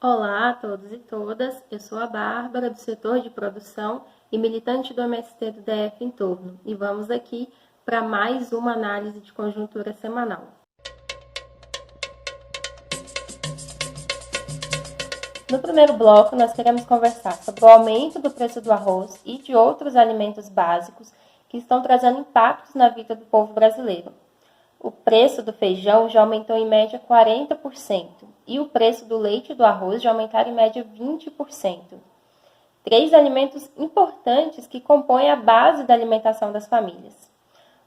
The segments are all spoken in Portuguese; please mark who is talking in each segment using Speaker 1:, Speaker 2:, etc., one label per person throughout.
Speaker 1: Olá a todos e todas, eu sou a Bárbara, do setor de produção e militante do MST do DF em Torno, e vamos aqui para mais uma análise de conjuntura semanal. No primeiro bloco, nós queremos conversar sobre o aumento do preço do arroz e de outros alimentos básicos que estão trazendo impactos na vida do povo brasileiro. O preço do feijão já aumentou em média 40% e o preço do leite e do arroz já aumentaram em média 20%. Três alimentos importantes que compõem a base da alimentação das famílias.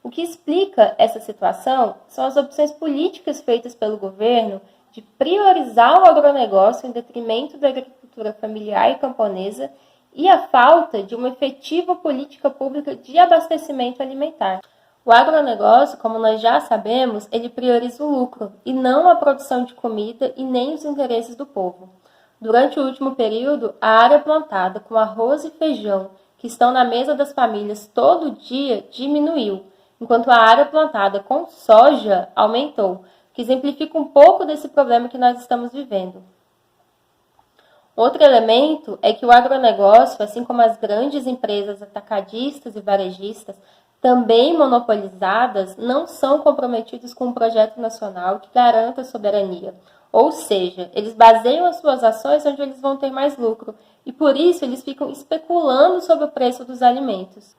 Speaker 1: O que explica essa situação são as opções políticas feitas pelo governo de priorizar o agronegócio em detrimento da agricultura familiar e camponesa e a falta de uma efetiva política pública de abastecimento alimentar. O agronegócio, como nós já sabemos, ele prioriza o lucro e não a produção de comida e nem os interesses do povo. Durante o último período, a área plantada com arroz e feijão, que estão na mesa das famílias todo dia, diminuiu, enquanto a área plantada com soja aumentou, que exemplifica um pouco desse problema que nós estamos vivendo. Outro elemento é que o agronegócio, assim como as grandes empresas atacadistas e varejistas, também monopolizadas, não são comprometidos com um projeto nacional que garanta a soberania. Ou seja, eles baseiam as suas ações onde eles vão ter mais lucro e, por isso, eles ficam especulando sobre o preço dos alimentos.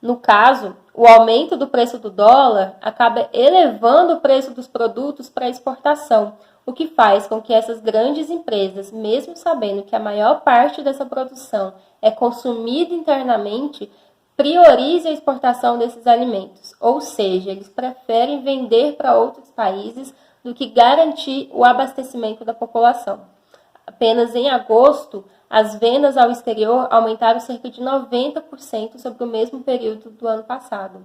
Speaker 1: No caso, o aumento do preço do dólar acaba elevando o preço dos produtos para exportação, o que faz com que essas grandes empresas, mesmo sabendo que a maior parte dessa produção é consumida internamente, priorize a exportação desses alimentos, ou seja, eles preferem vender para outros países do que garantir o abastecimento da população. Apenas em agosto, as vendas ao exterior aumentaram cerca de 90% sobre o mesmo período do ano passado.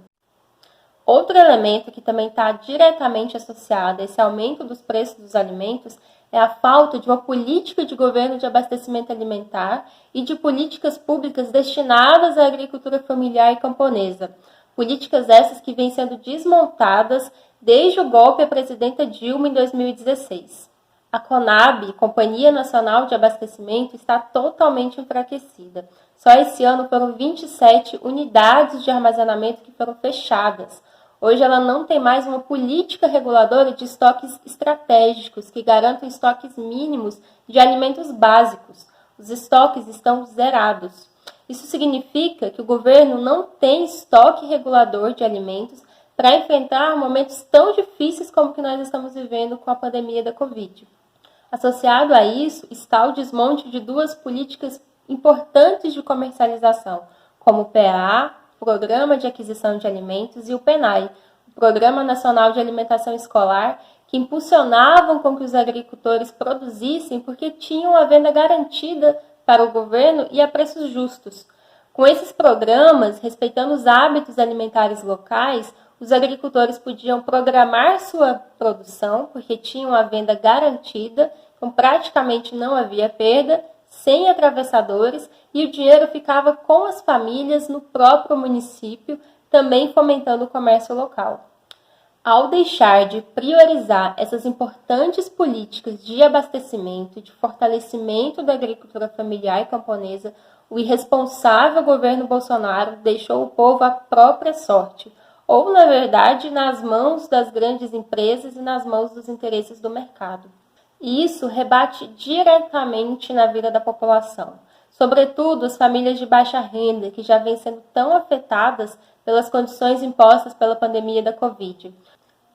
Speaker 1: Outro elemento que também está diretamente associado a esse aumento dos preços dos alimentos é a falta de uma política de governo de abastecimento alimentar e de políticas públicas destinadas à agricultura familiar e camponesa. Políticas essas que vêm sendo desmontadas desde o golpe à presidenta Dilma em 2016. A CONAB, Companhia Nacional de Abastecimento, está totalmente enfraquecida. Só esse ano foram 27 unidades de armazenamento que foram fechadas. Hoje ela não tem mais uma política reguladora de estoques estratégicos que garantam estoques mínimos de alimentos básicos. Os estoques estão zerados. Isso significa que o governo não tem estoque regulador de alimentos para enfrentar momentos tão difíceis como o que nós estamos vivendo com a pandemia da Covid. Associado a isso está o desmonte de duas políticas importantes de comercialização, como o PAA, Programa de Aquisição de Alimentos, e o PNAE, o Programa Nacional de Alimentação Escolar, que impulsionavam com que os agricultores produzissem porque tinham a venda garantida para o governo e a preços justos. Com esses programas, respeitando os hábitos alimentares locais, os agricultores podiam programar sua produção porque tinham a venda garantida, então praticamente não havia perda, sem atravessadores, e o dinheiro ficava com as famílias no próprio município, também fomentando o comércio local. Ao deixar de priorizar essas importantes políticas de abastecimento e de fortalecimento da agricultura familiar e camponesa, o irresponsável governo Bolsonaro deixou o povo à própria sorte, ou, na verdade, nas mãos das grandes empresas e nas mãos dos interesses do mercado. E isso rebate diretamente na vida da população, sobretudo as famílias de baixa renda, que já vêm sendo tão afetadas pelas condições impostas pela pandemia da Covid.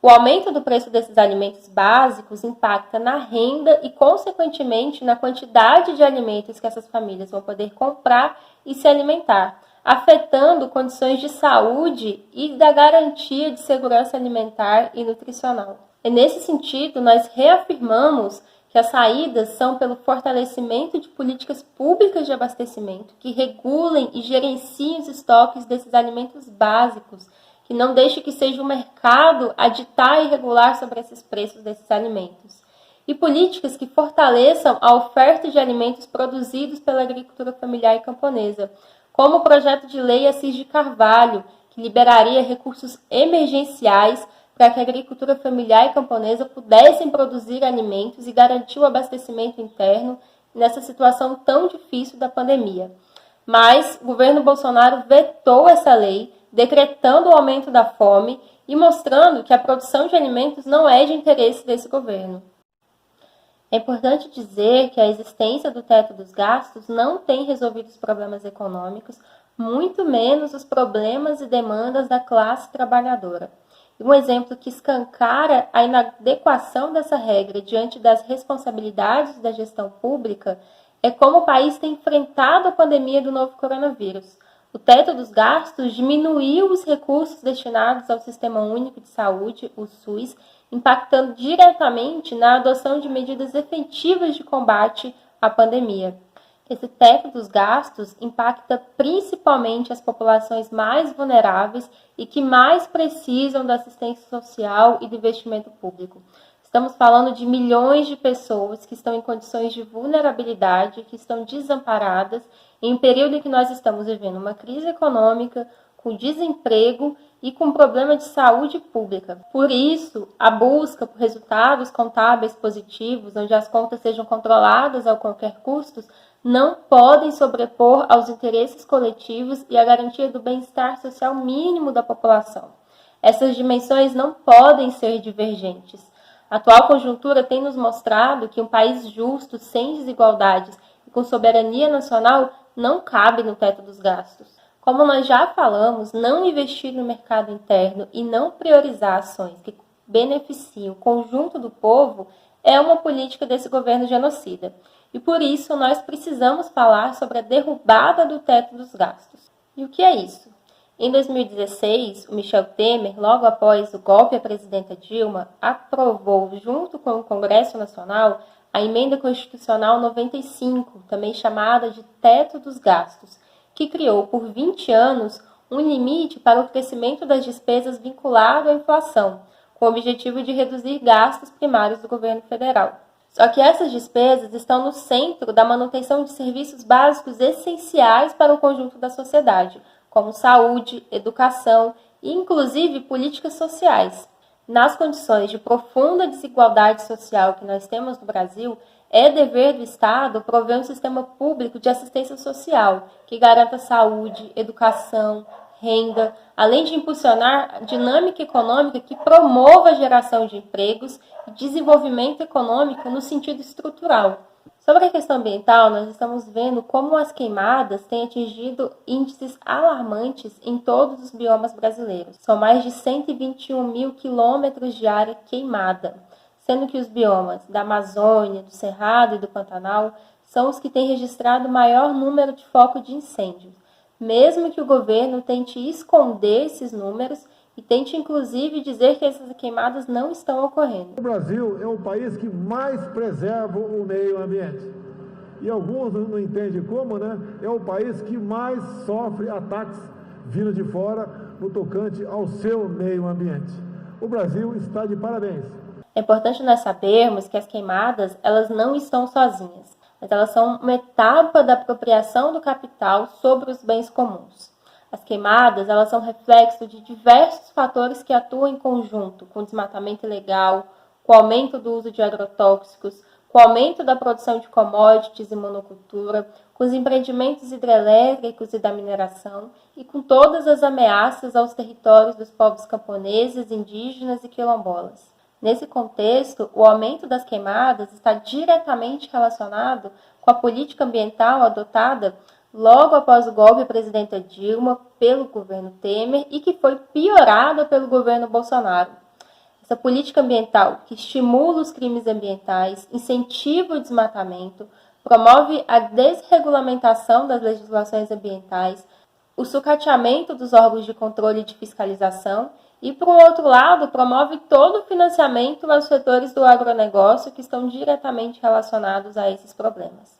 Speaker 1: O aumento do preço desses alimentos básicos impacta na renda e, consequentemente, na quantidade de alimentos que essas famílias vão poder comprar e se alimentar, afetando condições de saúde e da garantia de segurança alimentar e nutricional. E nesse sentido, nós reafirmamos que as saídas são pelo fortalecimento de políticas públicas de abastecimento que regulem e gerenciem os estoques desses alimentos básicos, que não deixe que seja o mercado a ditar e regular sobre esses preços desses alimentos. E políticas que fortaleçam a oferta de alimentos produzidos pela agricultura familiar e camponesa, como o projeto de lei Assis de Carvalho, que liberaria recursos emergenciais para que a agricultura familiar e camponesa pudessem produzir alimentos e garantir o abastecimento interno nessa situação tão difícil da pandemia. Mas o governo Bolsonaro vetou essa lei, decretando o aumento da fome e mostrando que a produção de alimentos não é de interesse desse governo. É importante dizer que a existência do teto dos gastos não tem resolvido os problemas econômicos, muito menos os problemas e demandas da classe trabalhadora. E um exemplo que escancara a inadequação dessa regra diante das responsabilidades da gestão pública é como o país tem enfrentado a pandemia do novo coronavírus. O teto dos gastos diminuiu os recursos destinados ao Sistema Único de Saúde, o SUS, impactando diretamente na adoção de medidas efetivas de combate à pandemia. Esse teto dos gastos impacta principalmente as populações mais vulneráveis e que mais precisam da assistência social e do investimento público. Estamos falando de milhões de pessoas que estão em condições de vulnerabilidade, que estão desamparadas, em um período em que nós estamos vivendo uma crise econômica, com desemprego e com problema de saúde pública. Por isso, a busca por resultados contábeis positivos, onde as contas sejam controladas a qualquer custo, não podem sobrepor aos interesses coletivos e à garantia do bem-estar social mínimo da população. Essas dimensões não podem ser divergentes. A atual conjuntura tem nos mostrado que um país justo, sem desigualdades e com soberania nacional não cabe no teto dos gastos. Como nós já falamos, não investir no mercado interno e não priorizar ações que beneficiem o conjunto do povo é uma política desse governo genocida. E por isso nós precisamos falar sobre a derrubada do teto dos gastos. E o que é isso? Em 2016, o Michel Temer, logo após o golpe à presidenta Dilma, aprovou, junto com o Congresso Nacional, a Emenda Constitucional 95, também chamada de Teto dos Gastos, que criou por 20 anos um limite para o crescimento das despesas vinculado à inflação, com o objetivo de reduzir gastos primários do governo federal. Só que essas despesas estão no centro da manutenção de serviços básicos essenciais para o conjunto da sociedade, como saúde, educação e, inclusive, políticas sociais. Nas condições de profunda desigualdade social que nós temos no Brasil, é dever do Estado prover um sistema público de assistência social que garanta saúde, educação, renda, além de impulsionar a dinâmica econômica que promova a geração de empregos e desenvolvimento econômico no sentido estrutural. Sobre a questão ambiental, nós estamos vendo como as queimadas têm atingido índices alarmantes em todos os biomas brasileiros. São mais de 121 mil quilômetros de área queimada, sendo que os biomas da Amazônia, do Cerrado e do Pantanal são os que têm registrado o maior número de focos de incêndio, mesmo que o governo tente esconder esses números e tente inclusive dizer que essas queimadas não estão ocorrendo.
Speaker 2: O Brasil é o país que mais preserva o meio ambiente. E alguns não entendem como, né? É o país que mais sofre ataques vindo de fora no tocante ao seu meio ambiente. O Brasil está de parabéns.
Speaker 1: É importante nós sabermos que as queimadas, elas não estão sozinhas, mas elas são uma etapa da apropriação do capital sobre os bens comuns. As queimadas, elas são reflexo de diversos fatores que atuam em conjunto com o desmatamento ilegal, com o aumento do uso de agrotóxicos, com o aumento da produção de commodities e monocultura, com os empreendimentos hidrelétricos e da mineração e com todas as ameaças aos territórios dos povos camponeses, indígenas e quilombolas. Nesse contexto, o aumento das queimadas está diretamente relacionado com a política ambiental adotada logo após o golpe à presidenta Dilma pelo governo Temer e que foi piorada pelo governo Bolsonaro. Essa política ambiental que estimula os crimes ambientais, incentiva o desmatamento, promove a desregulamentação das legislações ambientais, o sucateamento dos órgãos de controle e de fiscalização e, por outro lado, promove todo o financiamento aos setores do agronegócio que estão diretamente relacionados a esses problemas.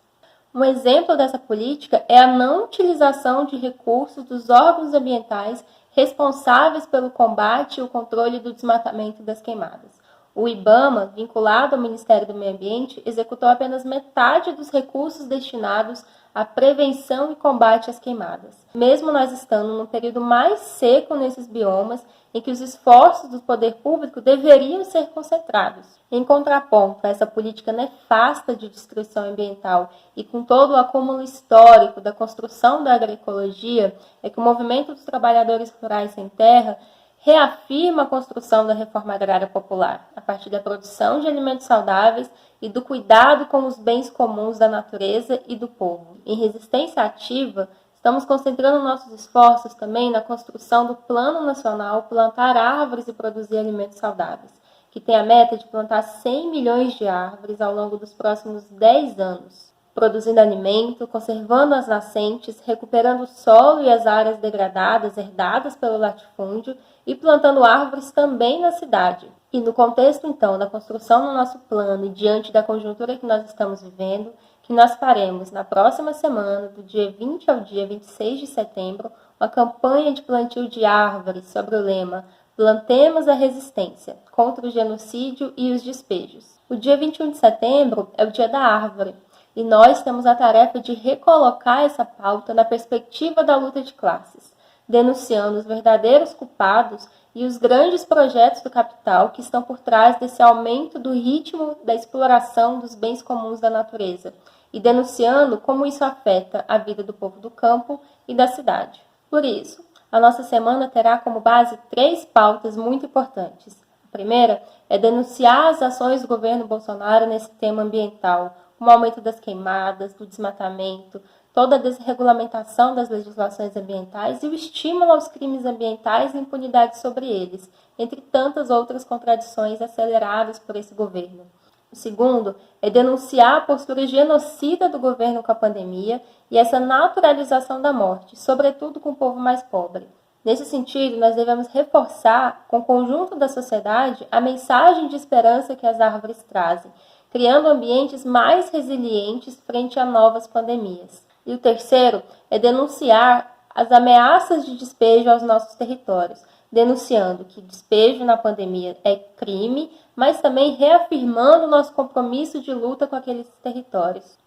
Speaker 1: Um exemplo dessa política é a não utilização de recursos dos órgãos ambientais responsáveis pelo combate e o controle do desmatamento das queimadas. O IBAMA, vinculado ao Ministério do Meio Ambiente, executou apenas metade dos recursos destinados à prevenção e combate às queimadas. Mesmo nós estando num período mais seco nesses biomas, em que os esforços do poder público deveriam ser concentrados. Em contraponto a essa política nefasta de destruição ambiental e com todo o acúmulo histórico da construção da agroecologia, é que o movimento dos trabalhadores rurais sem terra reafirma a construção da reforma agrária popular, a partir da produção de alimentos saudáveis e do cuidado com os bens comuns da natureza e do povo. Em resistência ativa, estamos concentrando nossos esforços também na construção do Plano Nacional Plantar Árvores e Produzir Alimentos Saudáveis, que tem a meta de plantar 100 milhões de árvores ao longo dos próximos 10 anos, produzindo alimento, conservando as nascentes, recuperando o solo e as áreas degradadas herdadas pelo latifúndio e plantando árvores também na cidade. E no contexto, então, da construção do nosso plano e diante da conjuntura que nós estamos vivendo, que nós faremos na próxima semana, do dia 20 ao dia 26 de setembro, uma campanha de plantio de árvores sobre o lema Plantemos a Resistência contra o genocídio e os despejos. O dia 21 de setembro é o Dia da Árvore, e nós temos a tarefa de recolocar essa pauta na perspectiva da luta de classes, denunciando os verdadeiros culpados e os grandes projetos do capital que estão por trás desse aumento do ritmo da exploração dos bens comuns da natureza, e denunciando como isso afeta a vida do povo do campo e da cidade. Por isso, a nossa semana terá como base 3 pautas muito importantes. A primeira é denunciar as ações do governo Bolsonaro nesse tema ambiental, como o aumento das queimadas, do desmatamento, toda a desregulamentação das legislações ambientais e o estímulo aos crimes ambientais e impunidade sobre eles, entre tantas outras contradições aceleradas por esse governo. O segundo é denunciar a postura genocida do governo com a pandemia e essa naturalização da morte, sobretudo com o povo mais pobre. Nesse sentido, nós devemos reforçar com o conjunto da sociedade a mensagem de esperança que as árvores trazem, criando ambientes mais resilientes frente a novas pandemias. E o terceiro é denunciar as ameaças de despejo aos nossos territórios, denunciando que despejo na pandemia é crime, mas também reafirmando o nosso compromisso de luta com aqueles territórios.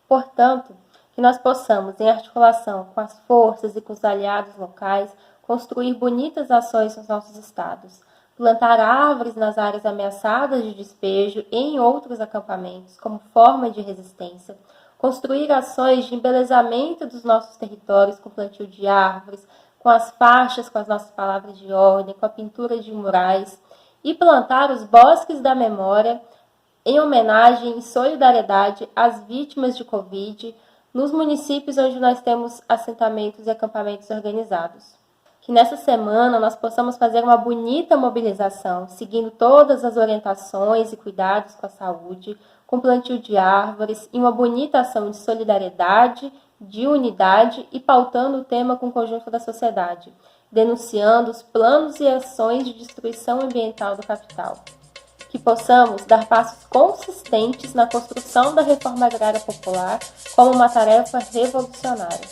Speaker 1: Portanto, que nós possamos, em articulação com as forças e com os aliados locais, construir bonitas ações nos nossos estados, plantar árvores nas áreas ameaçadas de despejo e em outros acampamentos, como forma de resistência, construir ações de embelezamento dos nossos territórios com plantio de árvores, com as faixas, com as nossas palavras de ordem, com a pintura de murais, e plantar os bosques da memória em homenagem e solidariedade às vítimas de Covid nos municípios onde nós temos assentamentos e acampamentos organizados. Que nessa semana nós possamos fazer uma bonita mobilização, seguindo todas as orientações e cuidados com a saúde, com plantio de árvores e uma bonita ação de solidariedade, de unidade e pautando o tema com o conjunto da sociedade, denunciando os planos e ações de destruição ambiental do capital. Que possamos dar passos consistentes na construção da reforma agrária popular como uma tarefa revolucionária.